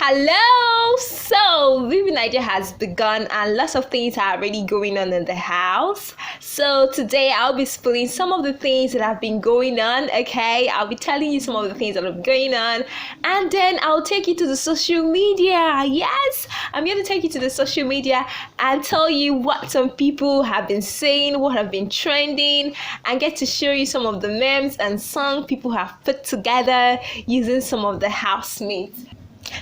Hello! So, Vee Naija has begun and lots of things are already going on in the house. So, today I'll be spilling some of the things that have been going on, okay? I'll be telling you some of the things that are going on and then I'll take you to the social media. Yes, I'm going to take you to the social media and tell you what some people have been saying, what have been trending, and get to show you some of the memes and songs people have put together using some of the housemates.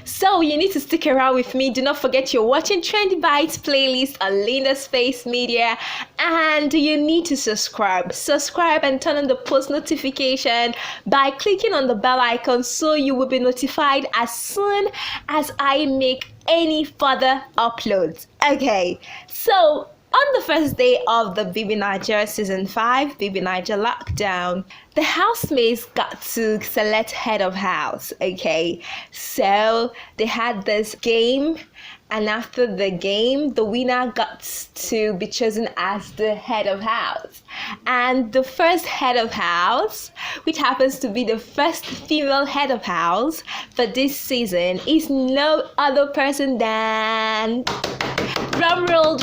So you need to stick around with me. Do not forget you're watching Trendy Bites playlist on Linda Space Media, and you need to subscribe and turn on the post notification by clicking on the bell icon so you will be notified as soon as I make any further uploads. Okay, so on the first day of the Vee Naija Season 5, Vee Naija Lockdown, the housemates got to select head of house, okay? So they had this game, and after the game, the winner got to be chosen as the head of house. And the first head of house, which happens to be the first female head of house for this season, is no other person than... Drum roll,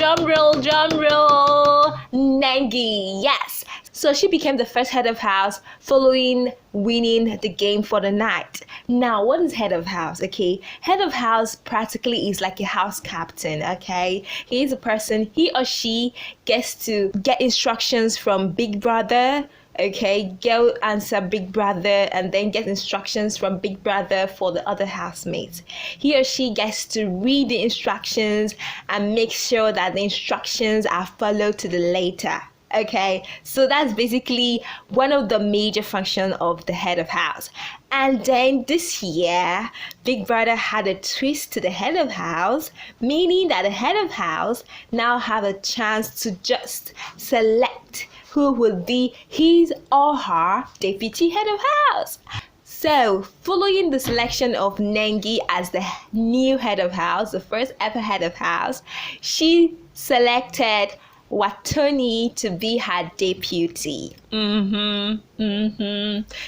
Nengi, yes. So she became the first head of house following winning the game for the night. Now, what is head of house? Okay, head of house practically is like a house captain, okay? He is a person, he or she gets to get instructions from Big Brother. Okay, go answer Big Brother and then get instructions from Big Brother for the other housemates. He or she gets to read the instructions and make sure that the instructions are followed to the letter. Okay, so that's basically one of the major functions of the head of house. And then this year, Big Brother had a twist to the head of house, meaning that the head of house now have a chance to just select who will be his or her deputy head of house. So, following the selection of Nengi as the new head of house, the first ever head of house, she selected Watoni to be her deputy.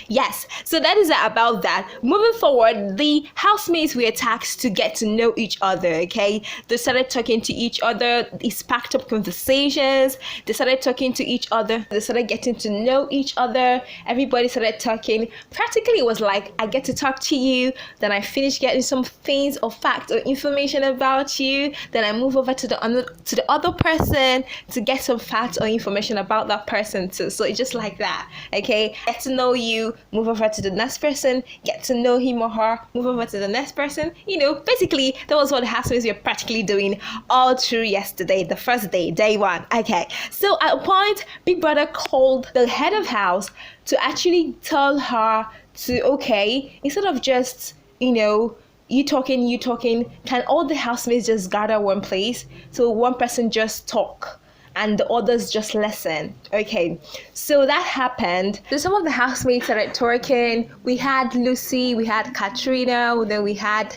Yes, so that is about that. Moving forward, the housemates were tasked to get to know each other, okay? They started talking to each other, they sparked up conversations, they started talking to each other, they started getting to know each other, everybody started talking. Practically, it was like, I get to talk to you, then I finish getting some things or facts or information about you, then I move over to the other person to get some facts or information about that person too. So it's just like that, okay? Get to know you, move over to the next person, get to know him or her, move over to the next person. You know, basically that was what the housemates were practically doing all through yesterday, the first day, day one. Okay, so at a point, Big Brother called the head of house to actually tell her to, okay, instead of just, you know, you talking, can all the housemates just gather one place so one person just talk and the others just listen? Okay, so that happened. So some of the housemates started talking. We had Lucy, we had Katrina, then we had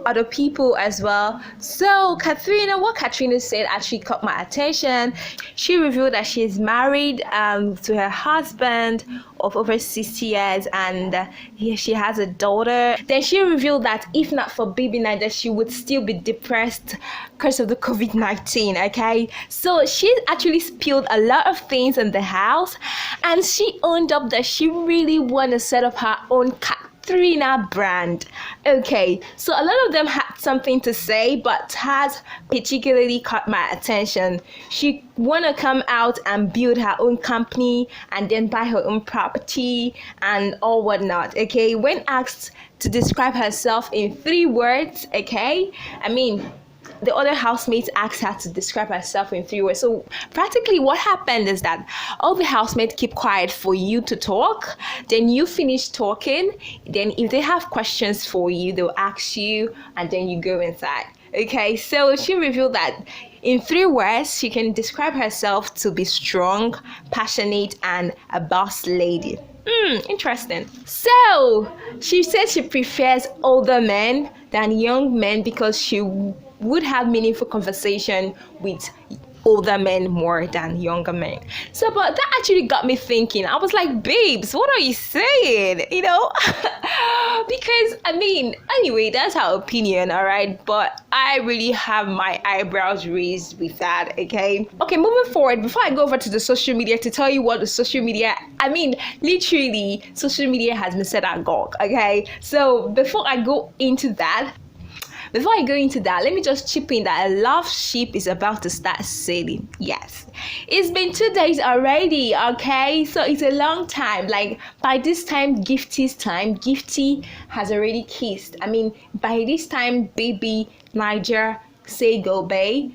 other people as well. So Katrina, what Katrina said actually caught my attention. She revealed that she is married to her husband of over 60 years, and she has a daughter. Then she revealed that if not for Vee Naija, she would still be depressed because of the COVID-19, okay? So she actually spilled a lot of things in the house, and she owned up that she really want to set up her own Katrina brand. Okay, so a lot of them had something to say, but has particularly caught my attention. She want to come out and build her own company and then buy her own property and all whatnot. Okay, when asked to describe herself in 3 words, okay, I mean, the other housemates asked her to describe herself in 3 words. So practically what happened is that all the housemates keep quiet for you to talk. Then you finish talking. Then if they have questions for you, they'll ask you and then you go inside. Okay, so she revealed that in 3 words, she can describe herself to be strong, passionate, and a boss lady. Interesting. So she says she prefers older men than young men because she would have meaningful conversation with older men more than younger men. So, but that actually got me thinking. I was like, babes, what are you saying? You know, because I mean, anyway, that's our opinion, all right. But I really have my eyebrows raised with that. Okay, moving forward, before I go over to the social media to tell you what the social media, I mean, literally, social media has been set agog. Okay, so before I go into that, let me just chip in that a love ship is about to start sailing. Yes, it's been 2 days already, okay? So it's a long time. Like, by this time, Gifty has already kissed. I mean, by this time, baby Naija say go bae,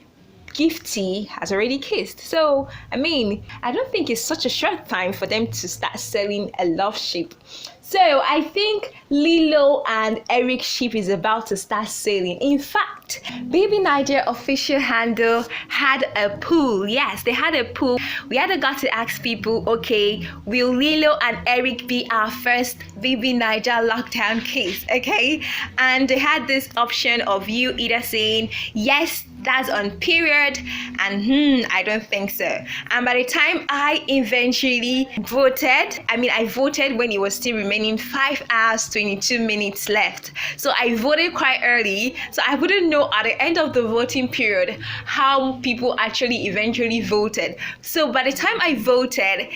Gifty has already kissed. So, I mean, I don't think it's such a short time for them to start selling a love ship. So I think Lilo and Eric's ship is about to start sailing. In fact, Baby Naija official handle had a poll. Yes, they had a poll. We had got to ask people, okay, will Lilo and Eric be our first Baby Naija lockdown kiss? Okay, and they had this option of you either saying yes, that's on period, and I don't think so. And by the time I eventually voted, I voted when it was still remaining 5 hours 22 minutes left. So I voted quite early, so I wouldn't know at the end of the voting period how people actually eventually voted. So by the time I voted,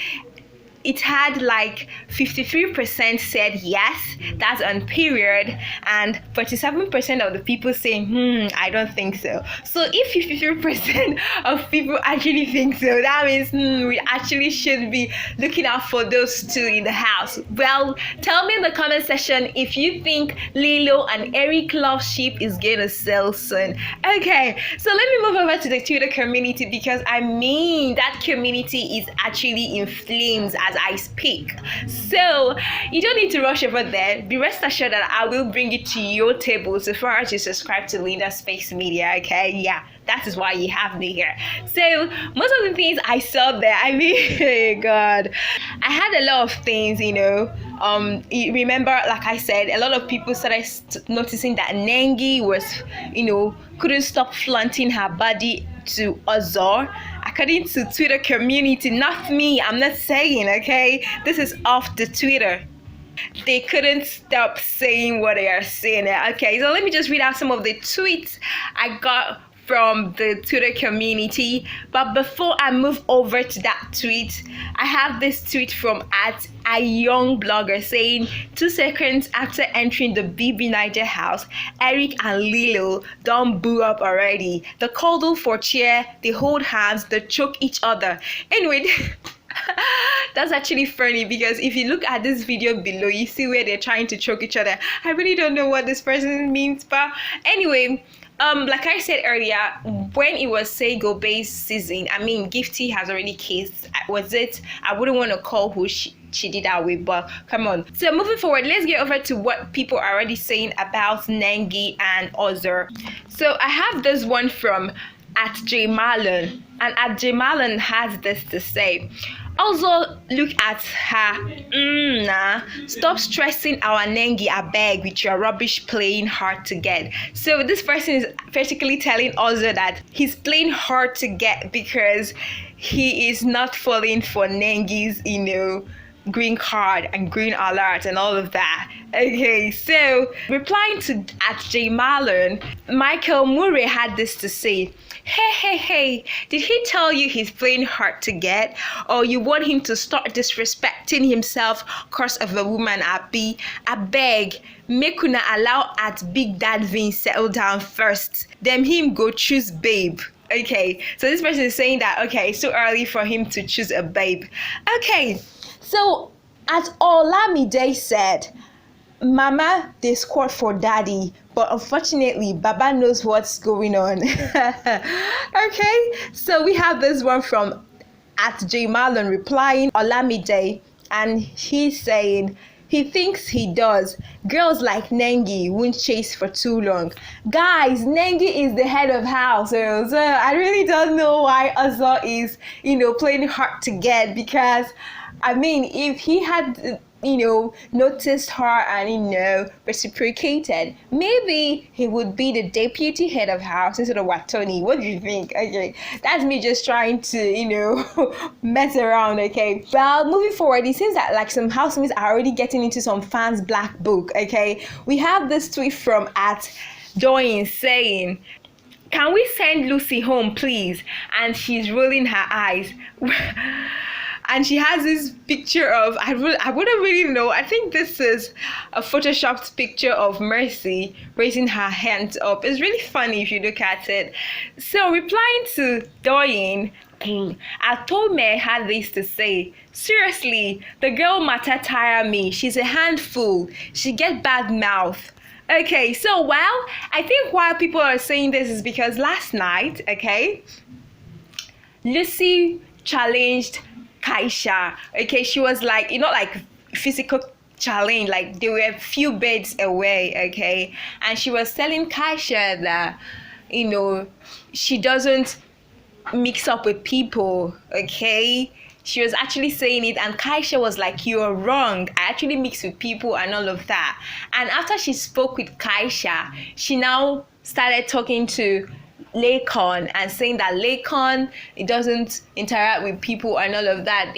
it had like 53% said yes, that's on period, and 47% of the people saying, I don't think so. So if 53% of people actually think so, that means we actually should be looking out for those two in the house. Well, tell me in the comment section if you think Lilo and Eric love ship is gonna sell soon. Okay, so let me move over to the Twitter community, because I mean that community is actually in flames as I speak. So you don't need to rush over there. Be rest assured that I will bring it to your table so far as you subscribe to Linda Space Media. Okay, yeah, that is why you have me here. So most of the things I saw there, I mean, God, I had a lot of things, you know. Remember, like I said, a lot of people started noticing that Nengi was, you know, couldn't stop flaunting her body to Ozo. According to Twitter community, not me, I'm not saying, okay? This is off the Twitter. They couldn't stop saying what they are saying. Okay, so let me just read out some of the tweets I got from the Twitter community. But before I move over to that tweet, I have this tweet from a young blogger saying 2 seconds after entering the Baby Naija house, Eric and Lilo don't boo up already. They cuddle for cheer, they hold hands, they choke each other. Anyway, that's actually funny, because if you look at this video below, you see where they're trying to choke each other. I really don't know what this person means, but anyway, like I said earlier, when it was Say Go Bae's season, I mean, Gifty has already kissed. Was it? I wouldn't want to call who she did that with, but come on. So moving forward, let's get over to what people are already saying about Nengi and Ozo. So I have this one from @JMalon, and @JMalon has this to say. Also, look at her. Stop stressing our Nengi, I beg, with your rubbish playing hard to get. So this person is basically telling Ozo that he's playing hard to get because he is not falling for Nengi's, you know, green card and green alert and all of that. Okay, so replying to @JMalon, Michael Murray had this to say. Hey, did he tell you he's playing hard to get? Or you want him to start disrespecting himself cause of a woman, Abi? I beg, make una allow Big Dad Vin settle down first, then him go choose babe. Okay, so this person is saying that, okay, it's too early for him to choose a babe. Okay, so as Olamide said, Mama, they squad for daddy, but unfortunately, Baba knows what's going on. Okay, so we have this one from @JMalon replying Olamide, and he's saying he thinks he does. Girls like Nengi won't chase for too long. Guys, Nengi is the head of house, so I really don't know why Ozo is, you know, playing hard to get, because I mean, if he had noticed her and, reciprocated, maybe he would be the deputy head of house instead of Watoni. What do you think? Okay, that's me just trying to, mess around, okay? Well, moving forward, it seems that like some housemates are already getting into some fans' black book, okay? We have this tweet from @Doyin saying, "Can we send Lucy home, please?" And she's rolling her eyes. And she has this picture of, I wouldn't really know. I think this is a photoshopped picture of Mercy raising her hands up. It's really funny if you look at it. So replying to Doyin, Atome had this to say, "Seriously, the girl matter tire me. She's a handful. She get bad mouth." Okay, so I think why people are saying this is because last night, okay, Lucy challenged Kaisha. Okay, she was like, like physical challenge, like they were a few beds away, okay, and she was telling Kaisha that, she doesn't mix up with people, okay. She was actually saying it, and Kaisha was like, "You're wrong. I actually mix with people and all of that." And after she spoke with Kaisha, she now started talking to Lakon and saying that Lakon, it doesn't interact with people and all of that.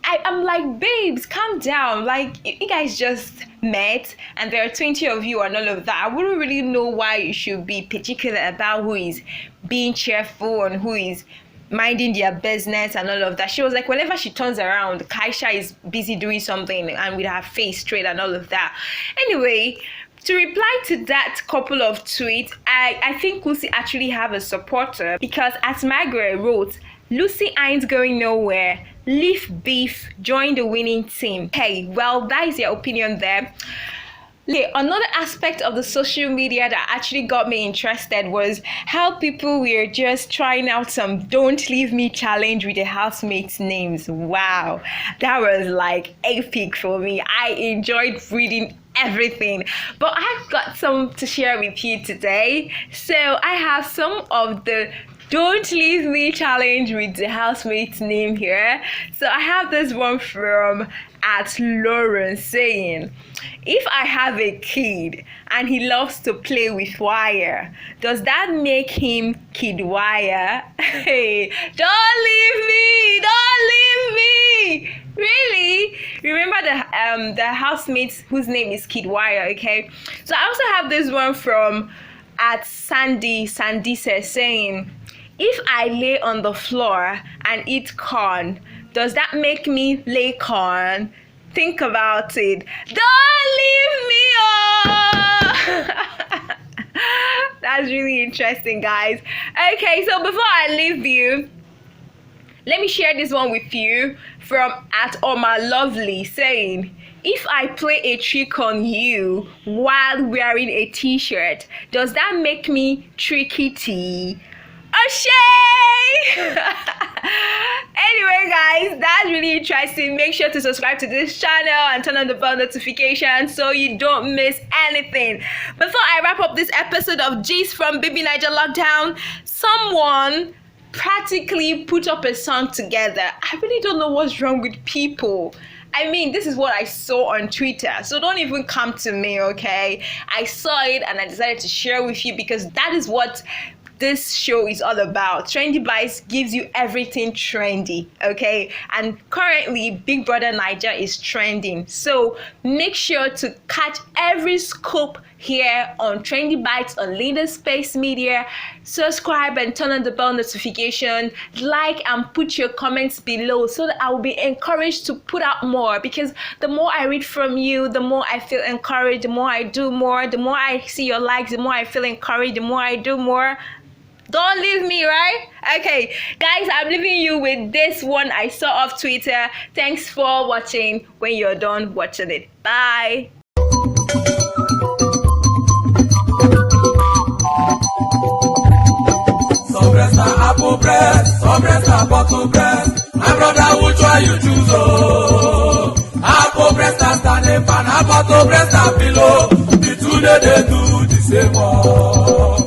I'm like, babes, calm down. Like, you guys just met and there are 20 of you and all of that. I wouldn't really know why you should be particular about who is being cheerful and who is minding their business and all of that. She was like, whenever she turns around, Kaisha is busy doing something and with her face straight and all of that. Anyway, to reply to that couple of tweets, I think Lucy actually have a supporter, because as Margaret wrote, "Lucy ain't going nowhere. Leaf beef, join the winning team." Hey, well, that is your opinion there. Another aspect of the social media that actually got me interested was how people were just trying out some "don't leave me" challenge with the housemates' names. Wow, that was like epic for me. I enjoyed reading everything, but I've got some to share with you today. So I have some of the "don't leave me" challenge with the housemate's name here. So I have this one from @Lauren saying, "If I have a kid and he loves to play with wire, does that make him kid wire?" Hey, don't leave me. Really? Remember the housemates whose name is Kid Wire, okay? So I also have this one from Sandy says saying, "If I lay on the floor and eat corn, does that make me lay corn? Think about it. Don't leave me." Oh! That's really interesting, guys. Okay, so before I leave you, let me share this one with you from @OmaLovely saying, "If I play a trick on you while wearing a t-shirt, does that make me tricky tea? O'Shea!" Anyway, guys, that's really interesting. Make sure to subscribe to this channel and turn on the bell notification so you don't miss anything. Before I wrap up this episode of G's from Baby Naija Lockdown, someone practically put up a song together. I really don't know what's wrong with people. I mean, this is what I saw on Twitter, so don't even come to me, okay? I saw it and I decided to share with you because that is what this show is all about. Trendy Bites gives you everything trendy, okay? And currently, Big Brother Naija is trending. So make sure to catch every scoop here on Trendy Bites on Leader Space Media. Subscribe and turn on the bell notification. Like and put your comments below so that I will be encouraged to put out more, because the more I read from you, the more I feel encouraged, the more I do more, the more I see your likes, the more I feel encouraged, the more I do more. Don't leave me, right? Okay, guys, I'm leaving you with this one I saw off Twitter. Thanks for watching. When you're done watching it, bye. Some breast are apple breast, some breast are bottle breast. My brother, which one you choose? Oh, apple breast are standing pan, bottle breast are below. The two they do the same one.